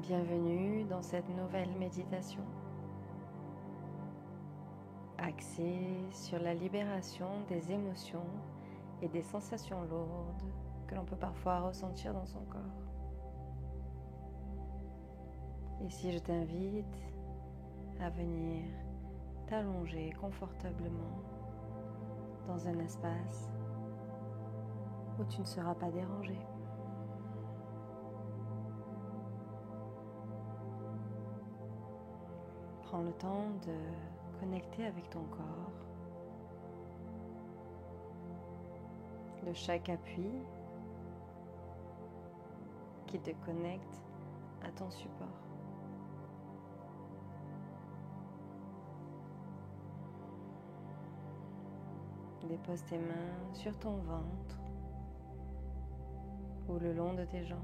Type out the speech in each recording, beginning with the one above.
Bienvenue dans cette nouvelle méditation axée sur la libération des émotions et des sensations lourdes que l'on peut parfois ressentir dans son corps. Ici, je t'invite à venir t'allonger confortablement dans un espace où tu ne seras pas dérangé. Prends le temps de connecter avec ton corps, de chaque appui qui te connecte à ton support. Dépose tes mains sur ton ventre ou le long de tes jambes.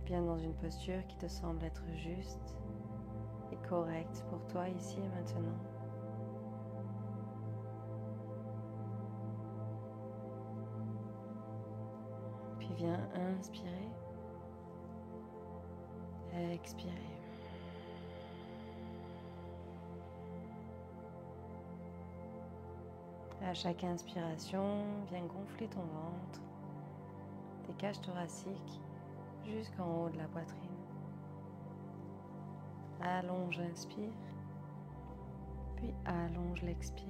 Viens dans une posture qui te semble être juste et correcte pour toi ici et maintenant. Puis viens inspirer, expirer. À chaque inspiration, viens gonfler ton ventre, tes cages thoraciques jusqu'en haut de la poitrine. Allonge l'inspire, puis allonge l'expire.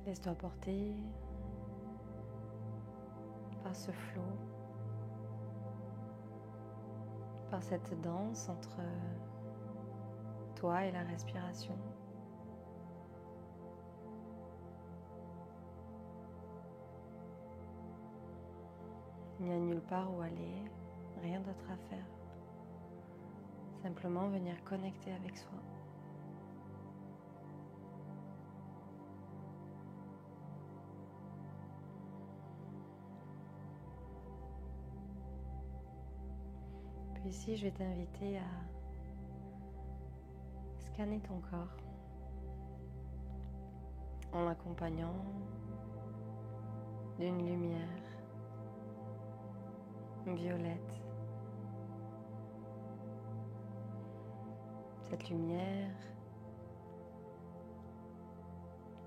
Laisse-toi porter par ce flot, par cette danse entre toi et la respiration. Il n'y a nulle part où aller, rien d'autre à faire. Simplement venir connecter avec soi. Puis ici, je vais t'inviter à scanner ton corps en l'accompagnant d'une lumière violette. Cette lumière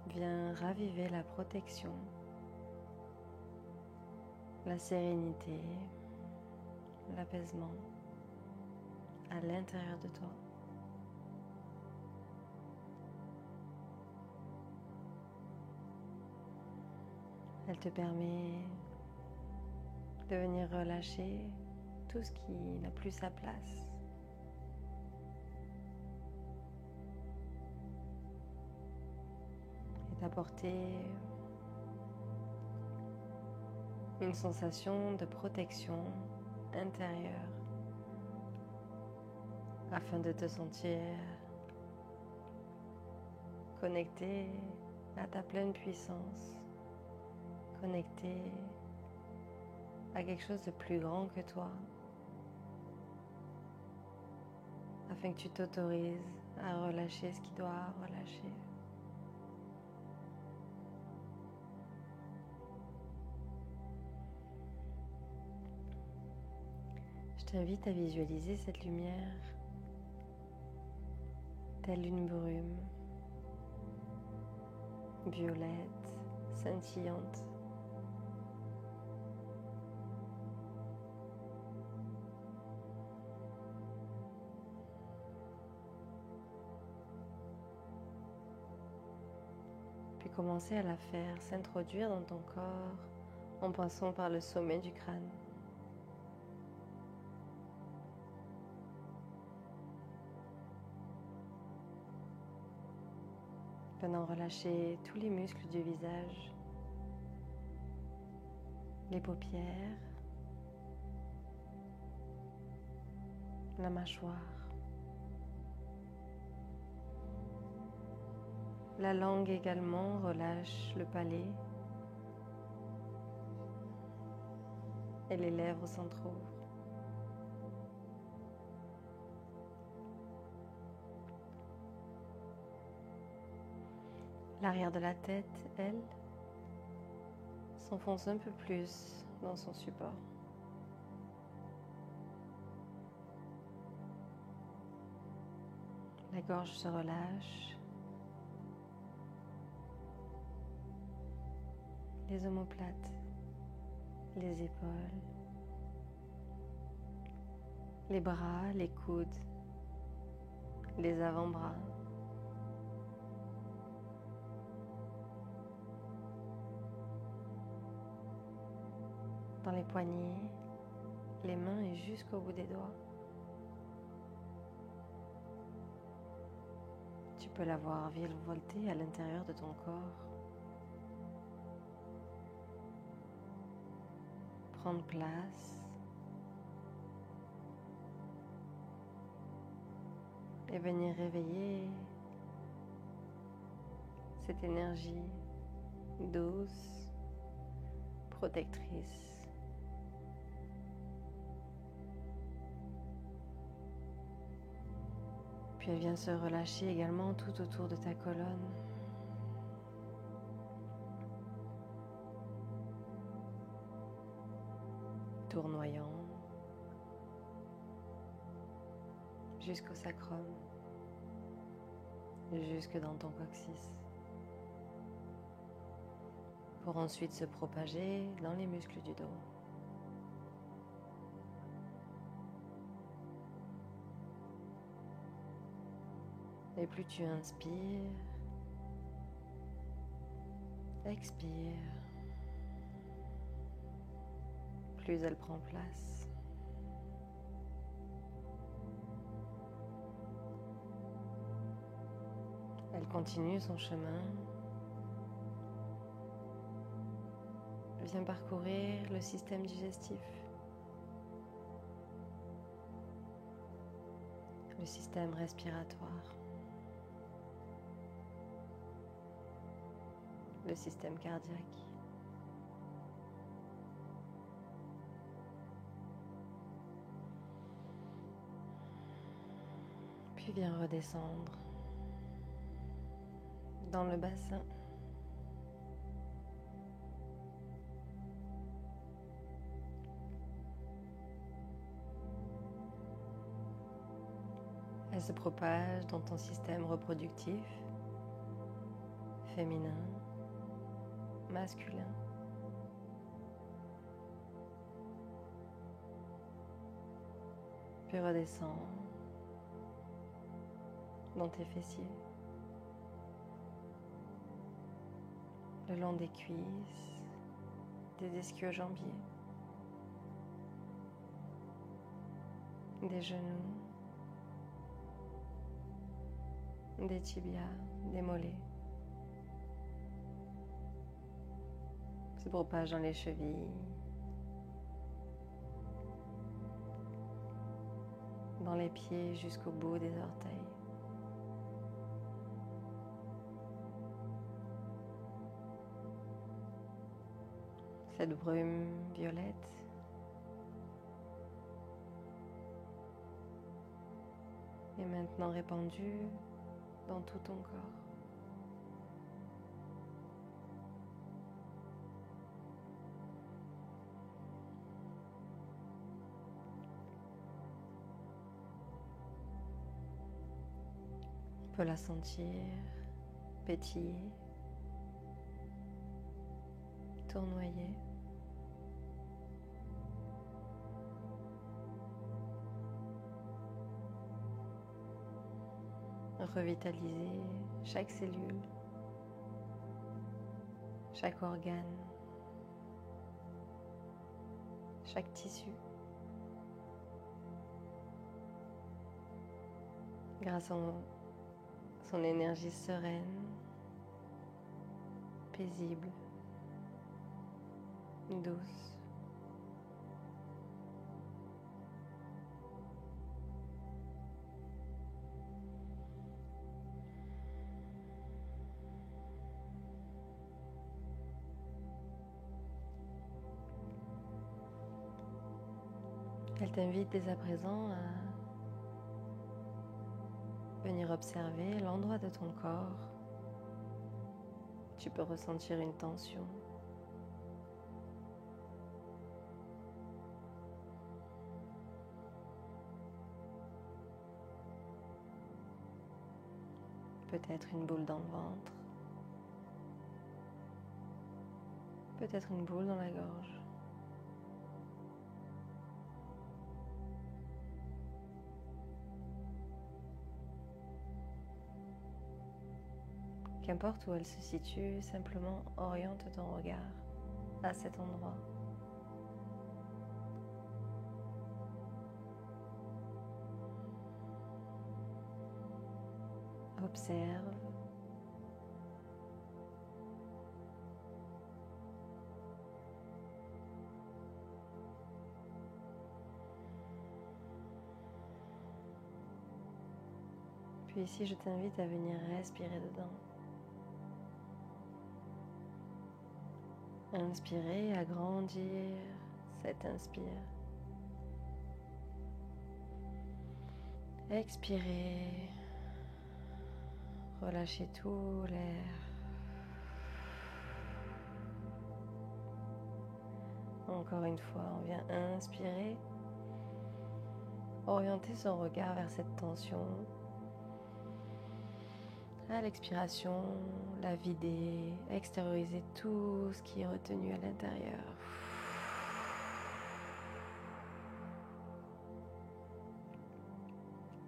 vient raviver la protection, la sérénité, l'apaisement à l'intérieur de toi. Elle te permet de venir relâcher tout ce qui n'a plus sa place. Et d'apporter une sensation de protection intérieure afin de te sentir connecté à ta pleine puissance, connecté à quelque chose de plus grand que toi, afin que tu t'autorises à relâcher ce qui doit relâcher. Je t'invite à visualiser cette lumière telle une brume violette, scintillante. Puis commencer à la faire s'introduire dans ton corps en passant par le sommet du crâne. Venant relâcher tous les muscles du visage, les paupières, la mâchoire, la langue également, relâche le palais et les lèvres s'entr'ouvrent. L'arrière de la tête, elle, s'enfonce un peu plus dans son support. La gorge se relâche. Les omoplates, les épaules, les bras, les coudes, les avant-bras. Dans les poignets, les mains et jusqu'au bout des doigts. Tu peux la voir virevolter à l'intérieur de ton corps. Prendre place. Et venir réveiller cette énergie douce, protectrice. Puis elle vient se relâcher également tout autour de ta colonne. Tournoyant jusqu'au sacrum, jusque dans ton coccyx, pour ensuite se propager dans les muscles du dos. Et plus tu inspires, expires, plus elle prend place. Elle continue son chemin, vient parcourir le système digestif, le système respiratoire, le système cardiaque. Puis vient redescendre dans le bassin. Elle se propage dans ton système reproductif, féminin, masculin. Puis redescend dans tes fessiers, le long des cuisses, des ischio-jambiers, des genoux, des tibias, des mollets. Se propage dans les chevilles, dans les pieds jusqu'au bout des orteils. Cette brume violette est maintenant répandue dans tout ton corps. On peut la sentir pétiller, tournoyer. Revitaliser chaque cellule, chaque organe, chaque tissu. Grâce à son énergie sereine, paisible, douce. Elle t'invite dès à présent à venir observer l'endroit de ton corps Tu peux ressentir une tension. Peut-être une boule dans le ventre. Peut-être une boule dans la gorge. Qu'importe où elle se situe, simplement oriente ton regard à cet endroit. Observe. Puis ici, je t'invite à venir respirer dedans. Inspirez, agrandir cet inspire. Expirez. Relâchez tout l'air. Encore une fois, on vient inspirer. Orienter son regard vers cette tension. À l'expiration, la vider, extérioriser tout ce qui est retenu à l'intérieur.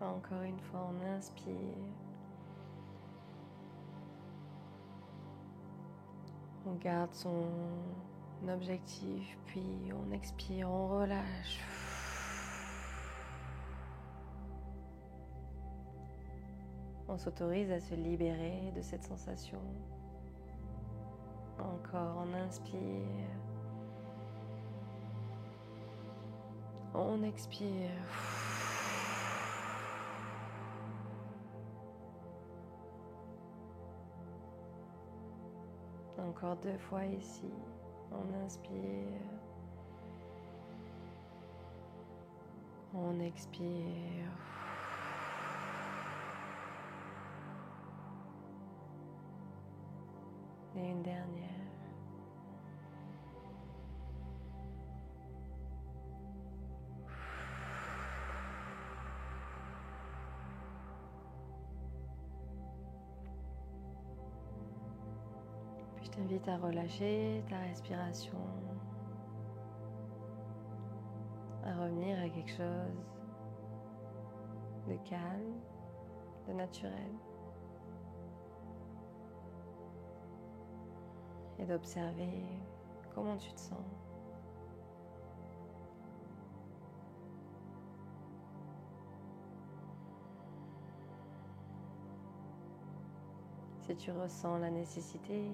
Encore une fois, on inspire. On garde son objectif, puis on expire, on relâche. On s'autorise à se libérer de cette sensation. Encore, on inspire. On expire. Encore 2 fois ici. On inspire. On expire. Et une dernière. Puis je t'invite à relâcher ta respiration, à revenir à quelque chose de calme, de naturel. Et d'observer comment tu te sens. Si tu ressens la nécessité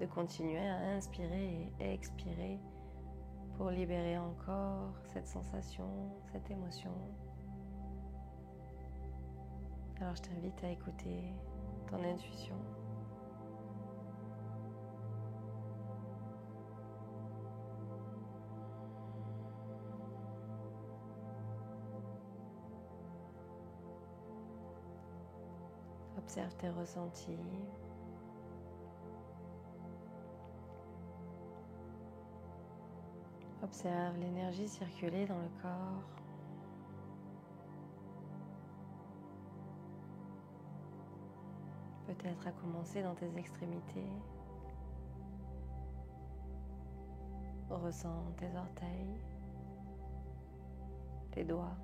de continuer à inspirer et expirer pour libérer encore cette sensation, cette émotion, alors je t'invite à écouter ton intuition. Observe tes ressentis. Observe l'énergie circuler dans le corps. Peut-être à commencer dans tes extrémités. Ressens tes orteils, tes doigts.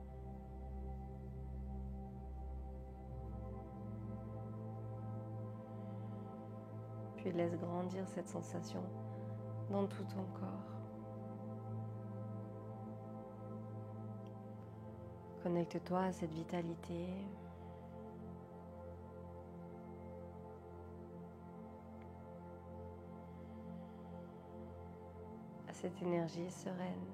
Puis laisse grandir cette sensation dans tout ton corps. Connecte-toi à cette vitalité. À cette énergie sereine.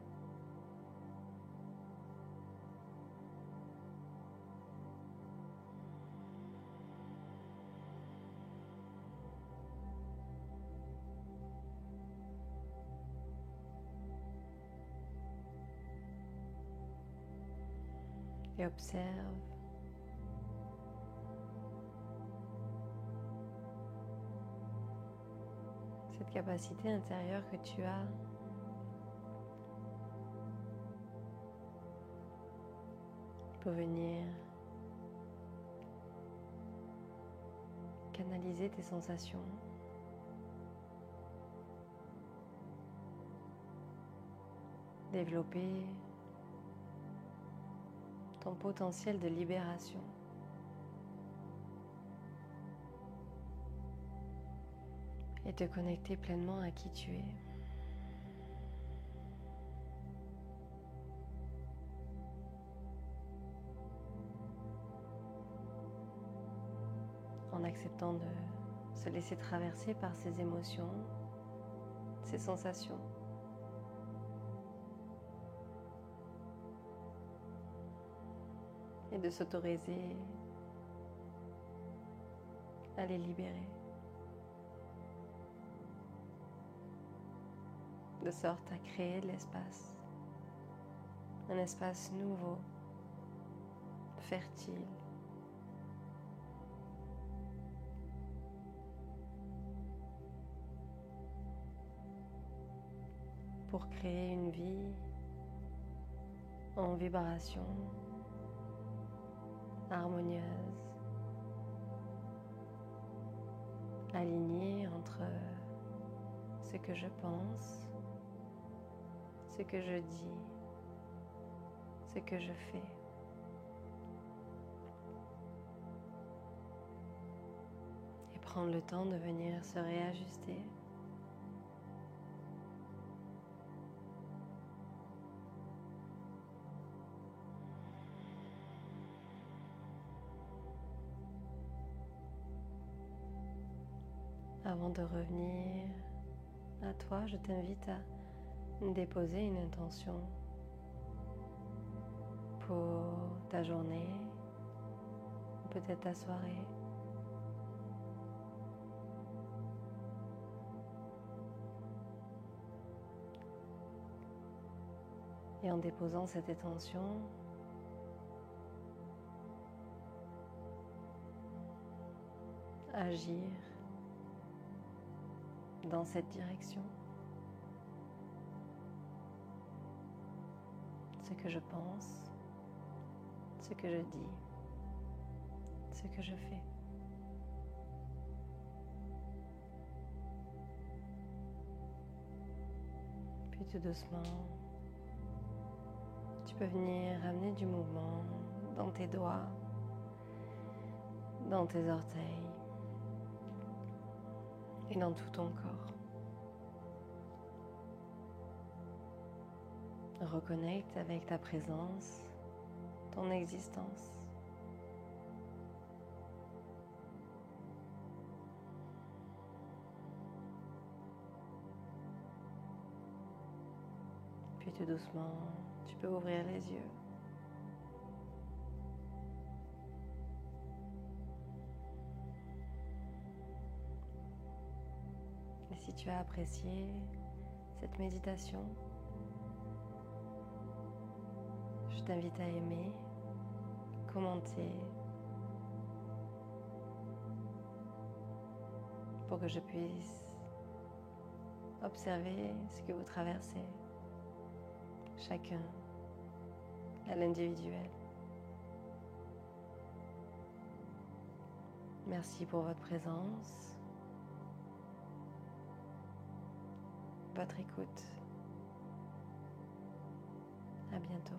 Et observe cette capacité intérieure que tu as pour venir canaliser tes sensations, développer ton potentiel de libération. Et te connecter pleinement à qui tu es. En acceptant de se laisser traverser par ces émotions, ces sensations. Et de s'autoriser à les libérer. De sorte à créer de l'espace, un espace nouveau, fertile, pour créer une vie en vibration harmonieuse, alignée entre ce que je pense, ce que je dis, ce que je fais. Et prendre le temps de venir se réajuster. Avant de revenir à toi, je t'invite à déposer une intention pour ta journée, peut-être ta soirée. Et en déposant cette intention, agir dans cette direction. Ce que je pense, ce que je dis, ce que je fais. Puis tout doucement, tu peux venir amener du mouvement dans tes doigts, dans tes orteils et dans tout ton corps. Reconnecte avec ta présence, ton existence. Puis tout doucement, tu peux ouvrir les yeux. Et si tu as apprécié cette méditation, je t'invite à aimer, commenter, pour que je puisse observer ce que vous traversez, chacun à l'individuel. Merci pour votre présence, votre écoute. À bientôt.